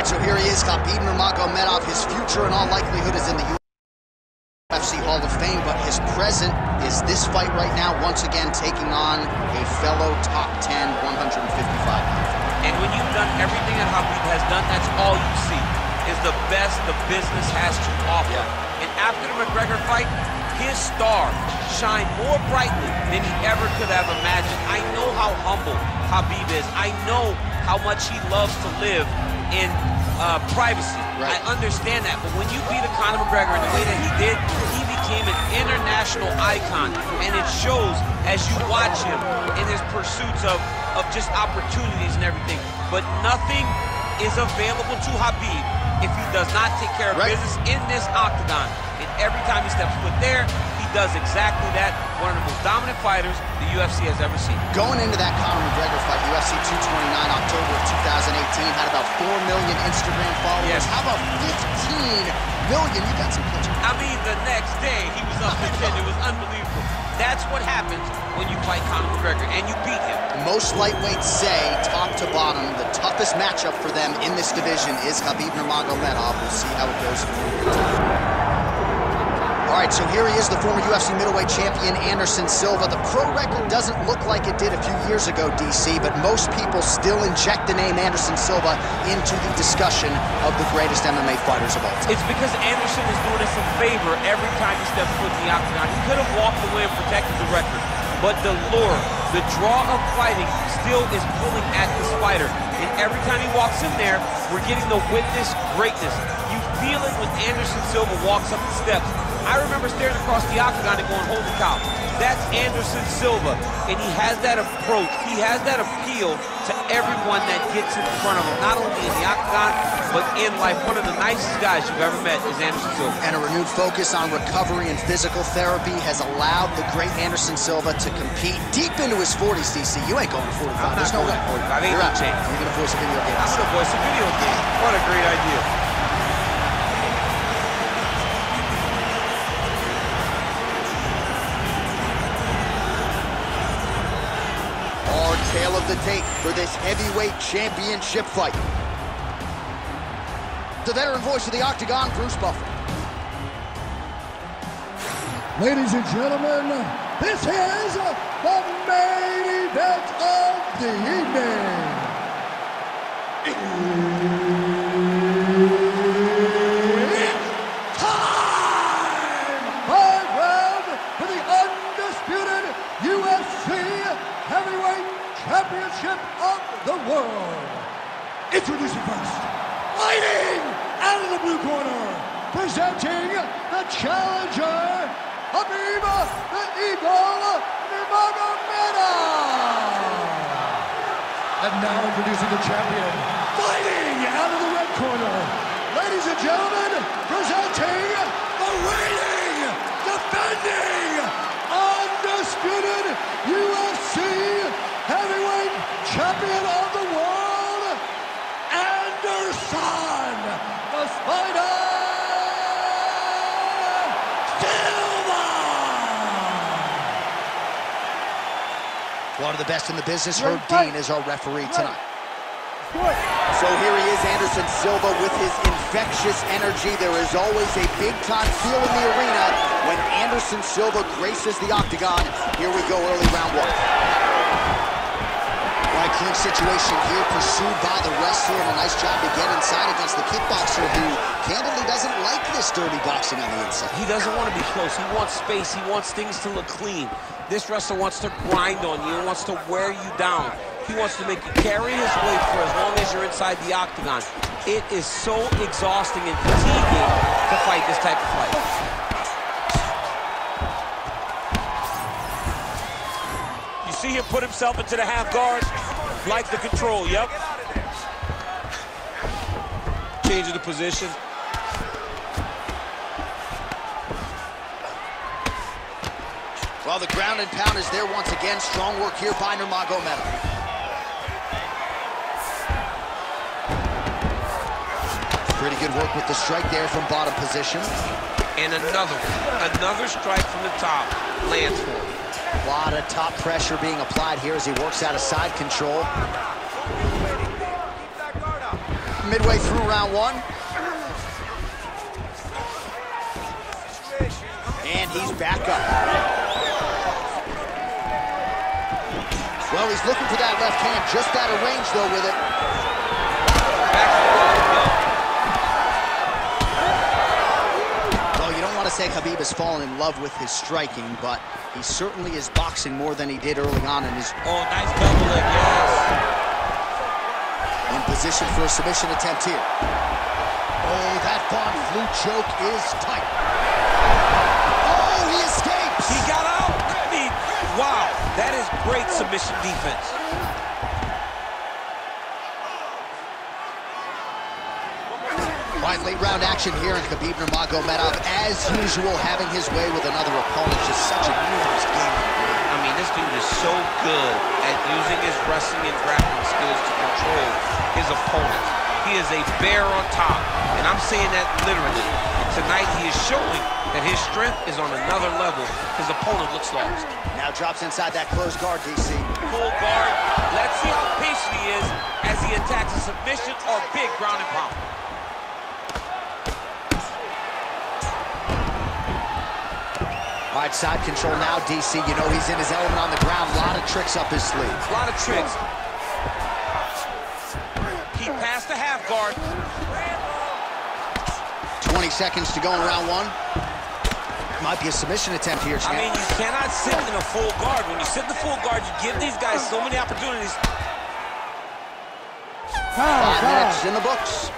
right, so here he is, Khabib Nurmagomedov. His future, in all likelihood, is in the UFC Hall of Fame, but his present is this fight right now, once again taking on a fellow top 10, 155. And when you've done everything that Khabib has done, that's all you see, is the best the business has to offer. And after the McGregor fight, his star shined more brightly than he ever could have imagined. I know how humble Khabib is. I know how much he loves to live in privacy. I understand that, but when you beat a Conor McGregor in the way that he did, he became an international icon, and it shows as you watch him in his pursuits of just opportunities and everything. But nothing is available to Khabib if he does not take care of business in this octagon. And every time he steps foot there, he does exactly that. One of the most dominant fighters the UFC has ever seen. Going into that Conor McGregor fight, UFC 229, October of 2018, had about 4 million Instagram followers. How about 15 million? You got some pictures. I mean, the next day, he was up to 10. It was unbelievable. That's what happens when you fight Conor McGregor, and you beat him. Most lightweights say, top to bottom, the toughest matchup for them in this division is Khabib Nurmagomedov. We'll see how it goes. All right, so here he is, the former UFC middleweight champion, Anderson Silva. The pro record doesn't look like it did a few years ago, DC, but most people still inject the name Anderson Silva into the discussion of the greatest MMA fighters of all time. It's because Anderson is doing us a favor every time he steps foot in the octagon. He could have walked away and protected the record, but the lure, the draw of fighting still is pulling at this fighter. And every time he walks in there, we're getting to witness greatness. You feel it when Anderson Silva walks up the steps. I remember staring across the octagon and going, holy cow, that's Anderson Silva. And he has that approach, he has that appeal to everyone that gets in front of him, not only in the octagon, but in life. One of the nicest guys you've ever met is Anderson Silva. And a renewed focus on recovery and physical therapy has allowed the great Anderson Silva to compete deep into his 40s, DC. You ain't going to 45. There's no way. 45. You're out. You're going to voice a video game. I'm going to voice a video game. What a great idea. Tale of the tape for this heavyweight championship fight. The veteran voice of the octagon, Bruce Buffer. Ladies and gentlemen, this is the main event of the evening. It's time! 5 rounds for the undisputed UFC heavyweight championship of the world. Introducing first, fighting out of the blue corner, presenting the challenger, Khabib the Eagle Nurmagomedov. And now introducing the champion, fighting out of the red corner, ladies and gentlemen, presenting the reigning, defending, undisputed UFC heavyweight champion of the world, Anderson the Spider Silva. One of the best in the business. Herb Dean is our referee tonight. So here he is, Anderson Silva, with his infectious energy. There is always a big-time feel in the arena when Anderson Silva graces the octagon. Here we go, early round 1. Clinch situation here, pursued by the wrestler, and a nice job to get inside against the kickboxer, who candidly doesn't like this dirty boxing on the inside. He doesn't want to be close. He wants space. He wants things to look clean. This wrestler wants to grind on you and wants to wear you down. He wants to make you carry his weight for as long as you're inside the octagon. It is so exhausting and fatiguing to fight this type of fight. You see him put himself into the half guard. Like the control, yep. Changing the position. Well, the ground and pound is there once again. Strong work here by Nurmagomedov. Pretty good work with the strike there from bottom position. And another strike from the top lands for him. A lot of top pressure being applied here as he works out of side control. midway through round one. And he's back up. Well, he's looking for that left hand, just out of range, though, with it. Well, you don't want to say Khabib has fallen in love with his striking, but he certainly is boxing more than he did early on in his... Oh, nice double leg, yes. In position for a submission attempt here. Oh, that Von Flue choke is tight. Oh, he escapes! He got out! I mean, wow, that is great submission defense. All right, late round action here, and Khabib Nurmagomedov, as usual, having his way with another opponent. Just such a numerous game. I mean, this dude is so good at using his wrestling and grappling skills to control his opponent. He is a bear on top, and I'm saying that literally. And tonight, he is showing that his strength is on another level. His opponent looks lost. Now drops inside that closed guard, DC. Full guard. Let's see how patient he is as he attacks a submission or big ground and pound. All right, side control now, DC. You know he's in his element on the ground. A lot of tricks up his sleeve. A lot of tricks. He passed the half guard. 20 seconds to go in round one. Might be a submission attempt here, champ. I mean, you cannot sit in a full guard. When you sit in the full guard, you give these guys so many opportunities. 5 minutes in the books.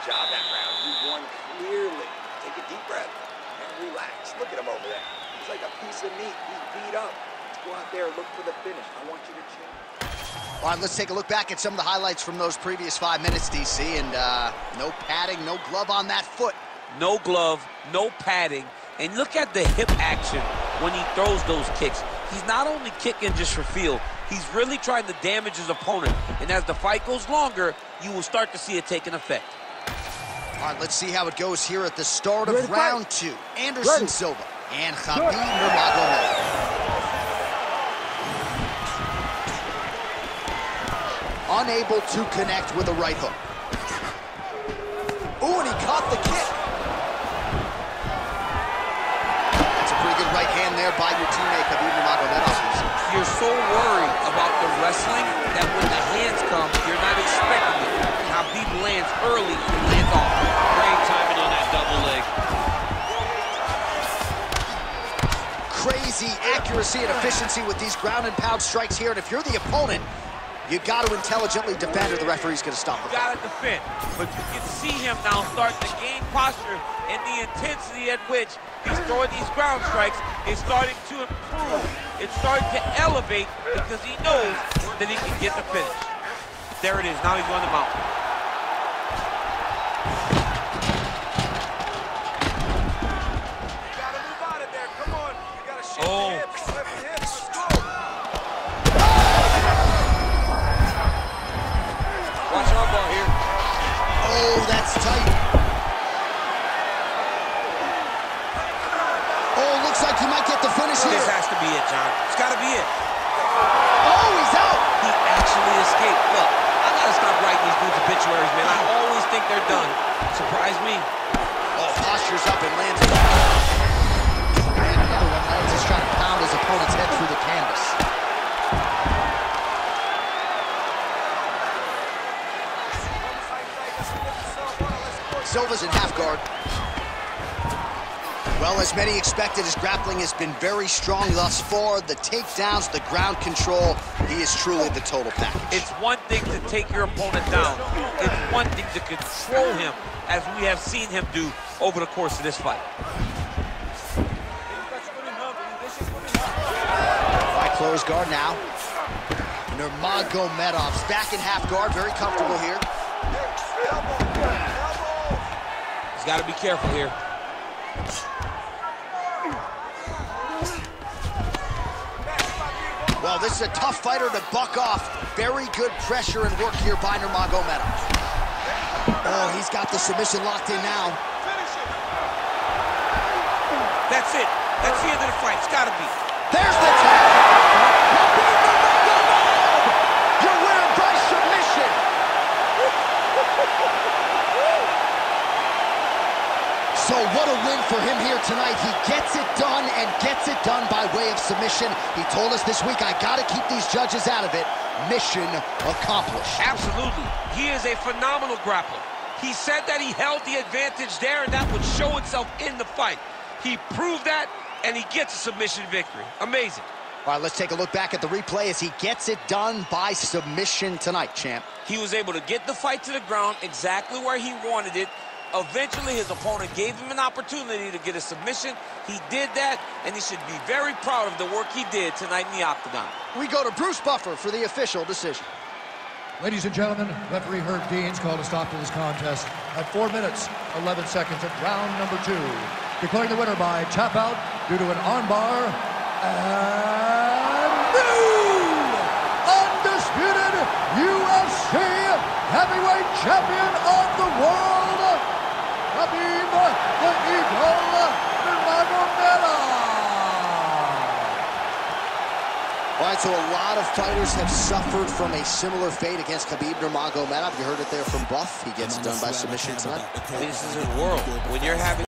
Job that round. You won clearly. Take a deep breath and relax. Look at him over there. He's like a piece of meat. He's beat up. Let's go out there and look for the finish. I want you to change. All right, let's take a look back at some of the highlights from those previous 5 minutes, DC. And no padding, no glove on that foot. No glove, no padding. And look at the hip action when he throws those kicks. He's not only kicking just for feel, he's really trying to damage his opponent. And as the fight goes longer, you will start to see it take an effect. All right, let's see how it goes here at the start of round 2. Anderson Silva and Khabib Nurmagomedov. Unable to connect with a right hook. Ooh, and he caught the kick. That's a pretty good right hand there by your teammate, Khabib Nurmagomedov. You're so worried about the wrestling that when the hands come, you're not expecting it. Khabib lands early and lands off. Great timing on that double leg. Crazy accuracy and efficiency with these ground and pound strikes here. And if you're the opponent, you got to intelligently defend or the referee's going to stop it. You got to defend. But you can see him now starting to gain posture, and the intensity at which he's throwing these ground strikes is starting to improve. It's starting to elevate because he knows that he can get the finish. There it is. Now he's on the mountain. You gotta move out of there. Come on. You gotta shift Oh. the hips. Shift the hips. Let's go. Watch your armbar here. Oh, that's tight. Oh, looks like he might get the finish here. This has to be it, John. It's got to be it. Oh, he's out. He actually escaped. Look, I got to stop writing these dudes obituaries, man. I always think they're done. Surprise me. Oh, postures up and lands it. And another one lands. He's trying to pound his opponent's head through the canvas. Silva's in half guard. Well, as many expected, his grappling has been very strong thus far. The takedowns, the ground control, he is truly the total package. It's one thing to take your opponent down. It's one thing to control him, as we have seen him do over the course of this fight. By close guard now. Nurmagomedov's back in half guard, very comfortable here. He's got to be careful here. Well, this is a tough fighter to buck off. Very good pressure and work here by Nurmagomedov. Oh, he's got the submission locked in now. That's it. That's the end of the fight. It's got to be. There's the tap. what a win for him here tonight. He gets it done and gets it done by way of submission. He told us this week, I got to keep these judges out of it. Mission accomplished. Absolutely. He is a phenomenal grappler. He said that he held the advantage there, and that would show itself in the fight. He proved that, and he gets a submission victory. Amazing. All right, let's take a look back at the replay as he gets it done by submission tonight, champ. He was able to get the fight to the ground exactly where he wanted it. Eventually, his opponent gave him an opportunity to get a submission. He did that, and he should be very proud of the work he did tonight in the octagon. We go to Bruce Buffer for the official decision. Ladies and gentlemen, referee Herb Dean's called a stop to this contest at 4 minutes, 11 seconds of round number 2. Declaring the winner by tap out due to an armbar and new undisputed UFC heavyweight champion of the world, Khabib the Eagle Nurmagomedov. All right, so a lot of fighters have suffered from a similar fate against Khabib Nurmagomedov. You heard it there from Buff. He gets done by submission tonight. This is his world. When you're having